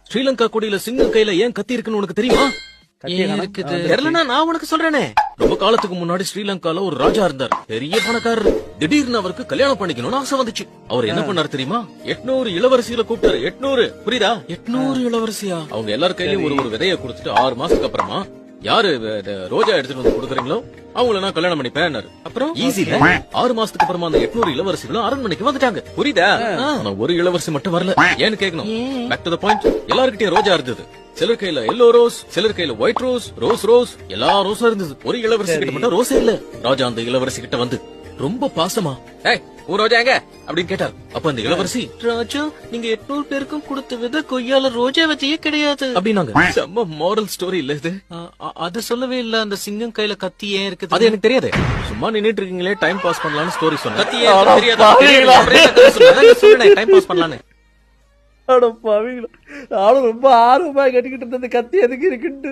ஸ்ரீலங்கா கொடியில சிங்கம் கையில ஏன் கத்தி இருக்குன்னு உனக்கு தெரியுமா? தெரியலனா நான் உனக்கு சொல்றேனே. ரொம்ப காலத்துக்கு முன்னாடி ஸ்ரீலங்கால ஒரு ராஜா இருந்தார், பெரிய பணக்காரர். திடீர்னு அவருக்கு கல்யாணம் பண்ணிக்கணும்னு ஆசை வந்துச்சு. அவர் என்ன பண்ணாரு தெரியுமா? 800 இளவரசிகளை கூப்பிட்டாரு. 800 புரியுதா? 800 இளவரசியா? அவங்க எல்லார் கையிலயும் ஒரு விதைய கொடுத்துட்டு 6 மாசத்துக்கு அப்புறமா யாரு ரோஜா எடுத்துட்டு வந்து கொடுக்குறீங்களோ அவங்கள நான் கல்யாணம் பண்ணிப்பேன். அப்புறம் ஈஸி 6 மாசத்துக்கு அப்புறமா அந்த 800 இளவரசிகளும் அரண்மனைக்கு வந்துட்டாங்க. புரியுதா? ஆனா ஒரு இளவரசி மட்டும் வரல. ஏன்னு கேட்கணும். Back to the point. எல்லார்கிட்டயும் ரோஜா இருந்தது. சிலர் கையில எல்லோ ரோஸ், சிலர் கையில ஒயிட் ரோஸ், ரோஸ் எல்லா ரோஸும் இருந்தது. ஒரு இளவரசி கிட்ட மட்டும் ரோஸே இல்ல. ராஜா அந்த இளவரசி கிட்ட வந்து ரொம்ப பாசமா, ஏய் உன் ரோஜா எங்க அப்படின்னு கேட்டார். அப்ப அந்த இளவரசி, ராஜா நீங்க 800 பேருக்கும் கொடுத்த வித கொய்யால ரோஜா வச்சே கிடையாது அப்படின்னாங்க. செம்ம மாரல் ஸ்டோரி இல்ல இது? அது சொல்லவே இல்ல. அந்த சிங்கம் கையில கத்தி ஏன் இருக்குது அது எனக்கு தெரியாது. சும்மா நின்னுட்டு இருக்கீங்களே டைம் பாஸ் பண்ணலாம்னு ஸ்டோரி சொன்னேன். கத்தி ஏன் தெரியாது டைம் பாஸ் பண்ணலான்னு. நானும் ரொம்ப ஆர்வமா கேட்டுக்கிட்டு இருந்த கத்தி எதுக்கு இருக்குன்ட்டு.